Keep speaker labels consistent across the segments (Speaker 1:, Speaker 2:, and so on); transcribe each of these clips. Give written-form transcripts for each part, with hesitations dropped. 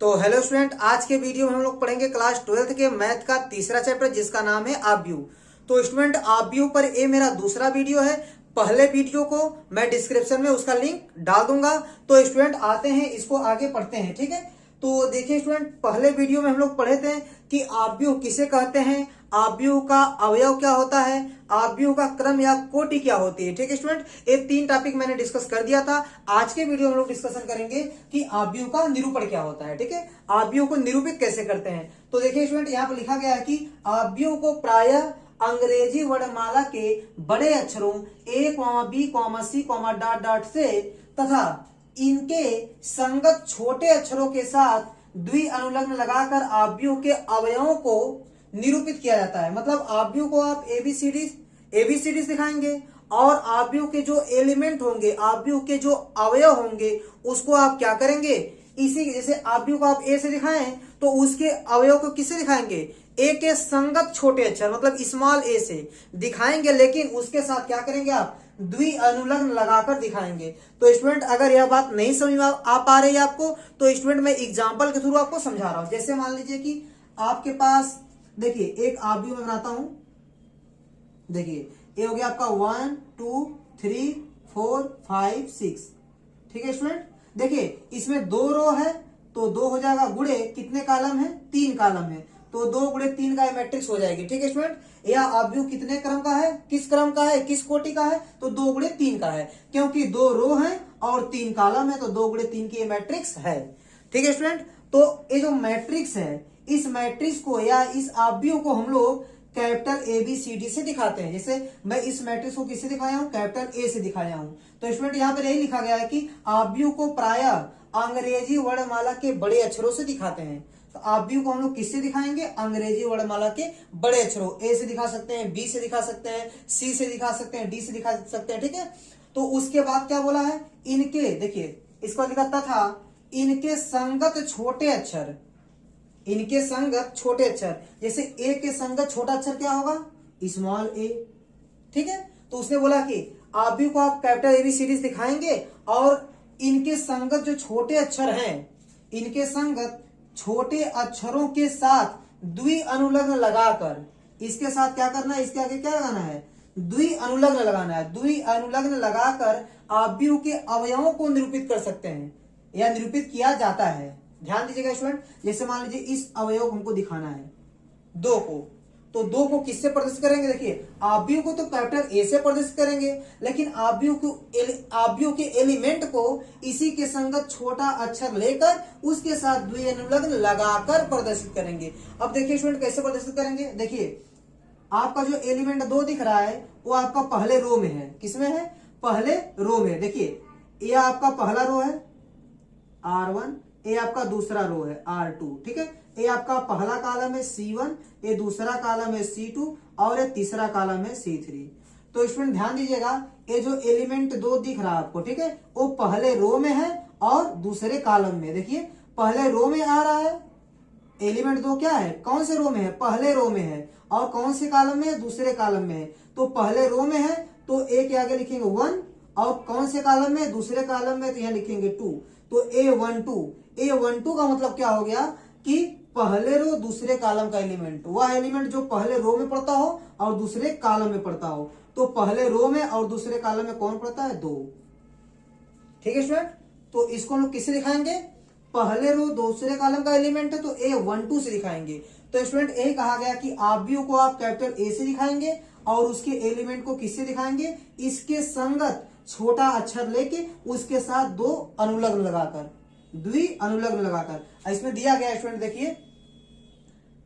Speaker 1: तो hello student, आज के वीडियो में हम लोग पढ़ेंगे क्लास 12th के मैथ का तीसरा चैप्टर जिसका नाम है आव्यूह। तो स्टूडेंट आव्यूह पर ये मेरा दूसरा वीडियो है। पहले वीडियो को मैं डिस्क्रिप्शन में उसका लिंक डाल दूंगा। तो स्टूडेंट आते हैं, इसको आगे पढ़ते हैं। ठीक है, तो देखिए स्टूडेंट, पहले वीडियो में हम लोग पढ़े थे कि आव्यूह किसे कहते हैं, आव्यूह का अवयव क्या होता है, आव्यूह का क्रम या कोटि क्या होती है। ठीक है स्टूडेंट, ये तीन टॉपिक मैंने डिस्कस कर दिया था। आज के वीडियो में हम लोग डिस्कशन करेंगे कि आव्यूह का निरूपण क्या होता है। ठीक है, आव्यूह को निरूपित कैसे करते हैं। तो देखिए स्टूडेंट, यहाँ पर लिखा गया है कि आव्यूह को प्रायः अंग्रेजी वर्णमाला के बड़े अक्षरों A, B, C, dot dot से तथा इनके संगत छोटे अक्षरों के साथ द्वि अनुलग्न लगाकर आव्यूह के अवयवों को निरूपित किया जाता है। मतलब आव्यूह को आप एबीसीडी दिखाएंगे और आव्यूह के जो एलिमेंट होंगे, आव्यूह के जो अवयव होंगे, उसको आप क्या करेंगे, इसी जैसे आव्यूह को आप ए से दिखाएं तो उसके अवयव को किससे दिखाएंगे, ए के संगत छोटे अक्षर मतलब स्मॉल ए से दिखाएंगे, लेकिन उसके साथ क्या करेंगे, आप द्वि अनुलग्न लगाकर दिखाएंगे। तो स्टूडेंट अगर यह बात नहीं समझ में आ पा रही है आपको, तो स्टूडेंट मैं एग्जांपल के थ्रू आपको समझा रहा हूं। जैसे मान लीजिए कि आपके पास, देखिए एक आव्यूह में बनाता हूं। देखिए ये हो गया आपका 1 2 3 4 5 6। ठीक है स्टूडेंट, देखिए इसमें 2 रो है तो 2 हो जाएगा, गुणे कितने कॉलम है, 3 कॉलम है, तो 2 गुणे 3 का मैट्रिक्स हो जाएगी। ठीक है स्टूडेंट, यह आव्यूह कितने क्रम का है, किस क्रम का है, किस कोटि का है, तो 2 गुणे 3 का है, क्योंकि 2 रो है और 3 कॉलम है, तो 2 गुणे 3 की मैट्रिक्स है। ठीक है स्टूडेंट, तो ये जो मैट्रिक्स है, इस मैट्रिक्स को या इस आव्यूह को हम लोग कैपिटल ABCD से दिखाते हैं। जैसे मैं इस मैट्रिक्स को किससे दिखाया हूं, कैपिटल A से दिखाया हूं। तो स्टूडेंट यहाँ पर यही लिखा गया है कि आव्यूह को प्रायः अंग्रेजी वर्णमाला के बड़े अक्षरों से दिखाते हैं। तो आव्यूह को हम लोग किससे दिखाएंगे, अंग्रेजी वर्णमाला के बड़े अक्षरों, ए से दिखा सकते हैं, बी से दिखा सकते हैं, सी से दिखा सकते हैं, डी से दिखा सकते हैं। ठीक है, तो उसके बाद क्या बोला है, इनके, देखिए इसको लिखा तथा इनके संगत छोटे अक्षर, इनके संगत छोटे अक्षर, जैसे ए के संगत छोटा अक्षर क्या होगा, स्मॉल ए। ठीक है, तो उसने बोला कि आव्यूह को आप कैपिटल ABCD दिखाएंगे और इनके संगत जो छोटे अक्षर हैं, इनके संगत छोटे अक्षरों के साथ द्वि अनुलग्न लगाकर, इसके साथ क्या करना है, इसके आगे क्या लगाना है, द्वि अनुलग्न लगाना है। द्वि अनुलग्न लगाकर आव्यूह के अवयवों को निरूपित कर सकते हैं या निरूपित किया जाता है। ध्यान दीजिएगा स्टूडेंट, जैसे मान लीजिए इस अवयव को हमको दिखाना है 2 को, तो 2 को किससे प्रदर्शित करेंगे, देखिए आव्यूह को तो कैपिटल A से प्रदर्शित करेंगे, लेकिन आव्यूह के एलिमेंट को इसी के संगत छोटा अक्षर लेकर उसके साथ द्वि अनुलग्न लगाकर प्रदर्शित करेंगे। अब देखिए स्टूडेंट कैसे प्रदर्शित करेंगे। देखिए आपका जो एलिमेंट 2 दिख रहा है वो आपका पहले रो में है, किसमें है, पहले रो में। देखिए ये आपका पहला रो है R1, ये आपका दूसरा रो है R2। ठीक है, ये आपका पहला कॉलम है C1, ये दूसरा कॉलम है C2 और ये तीसरा कॉलम है C3। तो स्टूडेंट ध्यान दीजिएगा, ये जो एलिमेंट 2 दिख रहा है आपको, ठीक है, वो पहले रो में है और दूसरे कॉलम में। देखिए पहले रो में आ रहा है, एलिमेंट 2 क्या है, कौन से रो में है, पहले रो में है, और कौन से कॉलम में है, दूसरे कॉलम में है। तो पहले रो में है तो A के आगे लिखेंगे 1, और कौन से कॉलम में, दूसरे कॉलम में, तो यहाँ लिखेंगे 2। तो A12 का मतलब क्या हो गया कि पहले रो दूसरे कॉलम का एलिमेंट, वह एलिमेंट जो पहले रो में पड़ता हो और दूसरे कॉलम में पड़ता हो। तो पहले रो में और दूसरे कॉलम में कौन पड़ता है, 2। ठीक है स्टूडेंट, तो इसको हम लोग किससे दिखाएंगे, पहले रो दूसरे कॉलम का एलिमेंट है तो A12 से दिखाएंगे। तो स्टूडेंट यही कहा गया कि आव्यूह को आप कैपिटल A से दिखाएंगे और उसके एलिमेंट को किससे दिखाएंगे, इसके संगत छोटा अक्षर लेके उसके साथ 2 अनुलग्न लगाकर, द्वि अनुलग्न लगाकर। इसमें दिया गया स्टूडेंट, देखिए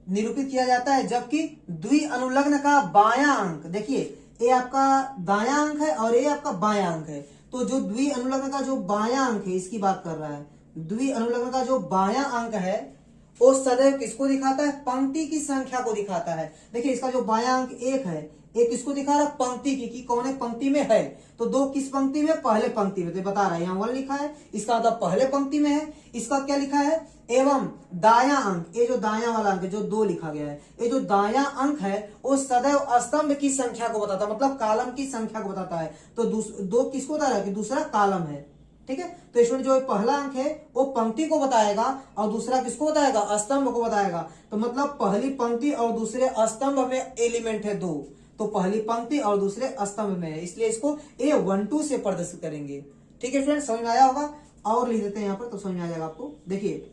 Speaker 1: निरूपित किया जाता है जबकि द्वि अनुलग्न का बायां अंक, देखिए ये आपका दायां अंक है और ये आपका बायां अंक है। तो जो द्वि अनुलग्न का जो बायां अंक है, इसकी बात कर रहा है, द्वि अनुलग्न का जो बायां अंक है वो सदैव किसको दिखाता है, पंक्ति की संख्या को दिखाता है। देखिए इसका जो बायां अंक 1 है, एक किसको दिखा रहा है, पंक्ति की, कि कौन है, पंक्ति में है। तो 2 किस पंक्ति में, पहले पंक्ति में, तो बता रहा है यहाँ 1 लिखा है, इसका मतलब पहले पंक्ति में है। इसका क्या लिखा है, एवं दायां अंक, ये जो दायां वाला अंक जो 2 लिखा गया है, ये जो दायां अंक है वो सदैव स्तंभ की संख्या को बताता है, मतलब कॉलम की संख्या को बताता है। तो 2 किसको बता रहा है कि दूसरा कॉलम है। ठीक है। तो स्टूडेंट जो पहला अंक है वो पंक्ति को बताएगा और दूसरा किसको बताएगा, स्तंभ को बताएगा। तो मतलब पहली पंक्ति और दूसरे स्तंभ में एलिमेंट है 2, तो पहली पंक्ति और दूसरे स्तंभ में है, इसलिए इसको A12 से प्रदर्शित करेंगे। ठीक है स्टूडेंट, समझ में आया होगा। और लिख देते हैं यहाँ पर तो समझ में आ जाएगा आपको। देखिए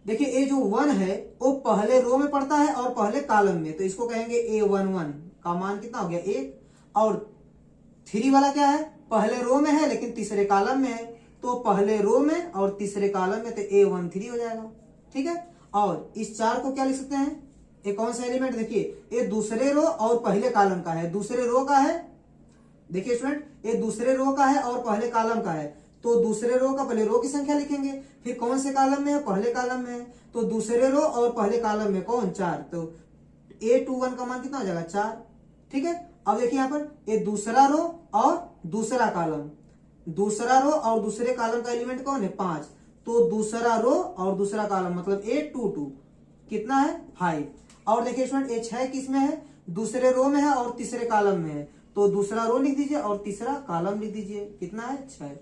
Speaker 1: ये जो 1 है वो पहले रो में पड़ता है और पहले कॉलम में, तो इसको कहेंगे A11 का मान कितना हो गया 1। और 3 वाला क्या है, पहले रो में है लेकिन तीसरे कॉलम में है, तो पहले रो में और तीसरे कॉलम में, तो A13 हो जाएगा। ठीक है। और इस 4 को क्या लिख सकते हैं, ये कौन सा एलिमेंट, देखिए ये दूसरे रो और पहले कॉलम का है, दूसरे रो का है। देखिए स्टूडेंट ये दूसरे रो का है और पहले कॉलम का है, तो दूसरे रो का पहले रो की संख्या लिखेंगे, फिर कौन से कॉलम में है, पहले कॉलम में है, तो दूसरे रो और पहले कॉलम में कौन 4, तो A21 का मान कितना हो जाएगा 4। ठीक है। अब देखिए यहाँ पर ये दूसरा रो और दूसरा कॉलम, दूसरा रो और दूसरे कॉलम का एलिमेंट कौन है 5, तो दूसरा रो और दूसरा कॉलम मतलब A22 कितना है 5। और देखिए स्टूडेंट ये 6 किस में है, दूसरे रो में है और तीसरे कॉलम में है, तो दूसरा रो लिख दीजिए और तीसरा कॉलम लिख दीजिए, कितना है 6।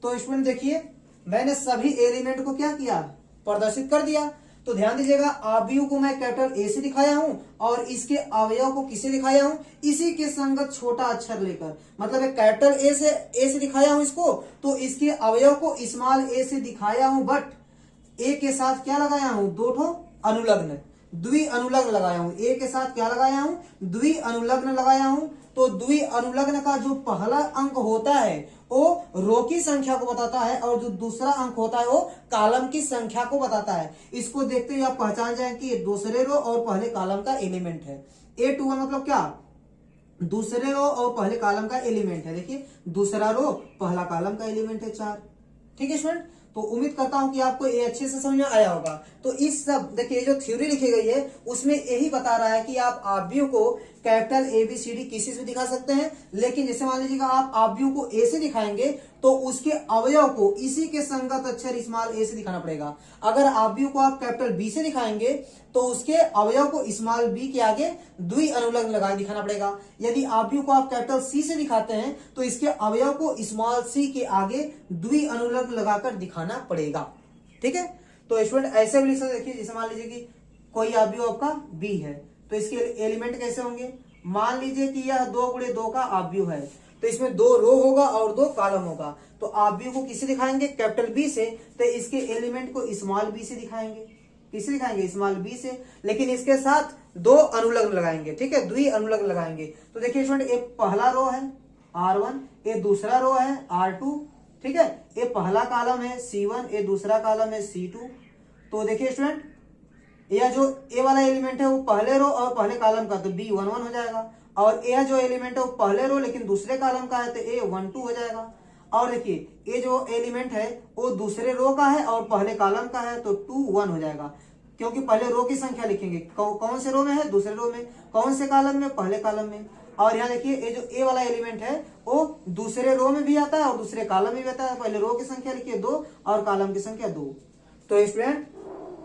Speaker 1: तो स्टूडेंट देखिए मैंने सभी एलिमेंट को क्या किया, प्रदर्शित कर दिया। तो ध्यान दीजिएगा आव्यूह को मैं कैपिटल A से दिखाया हूं और इसके अवयव को किसे दिखाया हूं, इसी के संगत छोटा अक्षर लेकर, मतलब कैपिटल A से दिखाया हूं इसको, तो इसके अवयव को स्मॉल a से दिखाया हूं, बट A के साथ क्या लगाया हूं, 2 ठो अनुलग्न, द्वि अनुलग्न लगाया हूं। A के साथ क्या लगाया हूं, द्वि अनुलग्न लगाया हूं। तो द्वि अनुलग्न का जो पहला अंक होता है वो रो की संख्या को बताता है और जो दूसरा अंक होता है वो कॉलम की संख्या को बताता है। इसको देखते हुए आप पहचान जाए कि ये दूसरे रो और पहले कॉलम का एलिमेंट है। A21 मतलब क्या, दूसरे रो और पहले कॉलम का एलिमेंट है। देखिए दूसरा रो पहला कॉलम का एलिमेंट है 4। ठीक है स्टूडेंट, तो उम्मीद करता हूं कि आपको ये अच्छे से समझ में आया होगा। तो इस सब देखिए जो थ्योरी लिखी गई है उसमें यही बता रहा है कि आप आव्यूह को कैपिटल ABCD किसी से भी दिखा सकते हैं, लेकिन जैसे मान लीजिएगा आप आव्यूह को A से दिखाएंगे तो उसके अवयव को इसी के संगत अक्षर स्मॉल a से दिखाना पड़ेगा। अगर आव्यूह को आप कैपिटल B से दिखाएंगे तो उसके अवयव को स्मॉल b के आगे द्वि अनुलग्न लगा दिखाना पड़ेगा। यदि आव्यूह को आप कैपिटल C से दिखाते हैं तो इसके अवयव को स्मॉल c के आगे द्वि अनुलग्न लगाकर दिखाना पड़ेगा। ठीक है। तो स्टूडेंट ऐसे भी लिख सकते, देखिए जैसे मान लीजिए कि कोई आव्यूह आपका B है तो इसके एलिमेंट कैसे होंगे, मान लीजिए कि यह 2x2 का आव्यूह है, तो इसमें 2 रो होगा और 2 कॉलम होगा। तो आव्यूह को किसे दिखाएंगे, कैपिटल B से, तो इसके एलिमेंट को स्मॉल b से दिखाएंगे। किसे दिखाएंगे, स्मॉल b से, लेकिन इसके साथ 2 अनुलग्न लगाएंगे। ठीक है, द्वि अनुलग्न लगाएंगे। तो देखिए स्टूडेंट एक पहला रो है R1, ये दूसरा रो है R2। ठीक है, ये पहला कॉलम है C1, ये दूसरा कॉलम है C2। तो देखिए स्टूडेंट यह जो ए वाला एलिमेंट है वो पहले रो और पहले कॉलम का, तो B11 हो जाएगा। और यह जो एलिमेंट है वो पहले रो लेकिन दूसरे कॉलम का है, तो A12 हो जाएगा। और देखिए ये जो एलिमेंट है वो दूसरे रो का है और पहले कॉलम का है, तो 21 हो जाएगा, क्योंकि पहले रो की संख्या लिखेंगे। कौन से रो में है, दूसरे रो में। कौन से कॉलम में, पहले कॉलम में। और यहाँ देखिए ये जो ए वाला एलिमेंट है वो दूसरे रो में भी आता है और दूसरे कॉलम में भी आता है। पहले रो की संख्या लिखिए 2 और कॉलम की संख्या 2। तो स्टूडेंट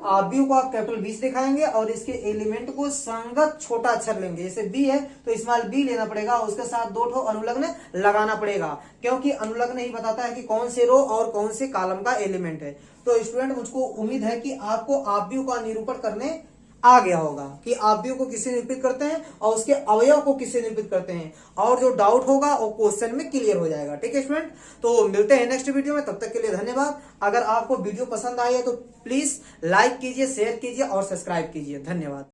Speaker 1: आव्यूह को आप कैपिटल B से दिखाएंगे और इसके एलिमेंट को संगत छोटा अक्षर लेंगे। जैसे B है तो स्मॉल b लेना पड़ेगा, उसके साथ 2 ठो अनुलग्न लगाना पड़ेगा, क्योंकि अनुलग्न ही बताता है कि कौन से रो और कौन से कॉलम का एलिमेंट है। तो स्टूडेंट मुझको उम्मीद है कि आपको आव्यूह का निरूपण करने आ गया होगा कि आव्यूह को किससे निरूपित करते हैं और उसके अवयव को किससे निरूपित करते हैं, और जो डाउट होगा वो क्वेश्चन में क्लियर हो जाएगा। ठीक है स्टूडेंट, तो मिलते हैं नेक्स्ट वीडियो में, तब तक के लिए धन्यवाद। अगर आपको वीडियो पसंद आई है तो प्लीज लाइक कीजिए, शेयर कीजिए और सब्सक्राइब कीजिए। धन्यवाद।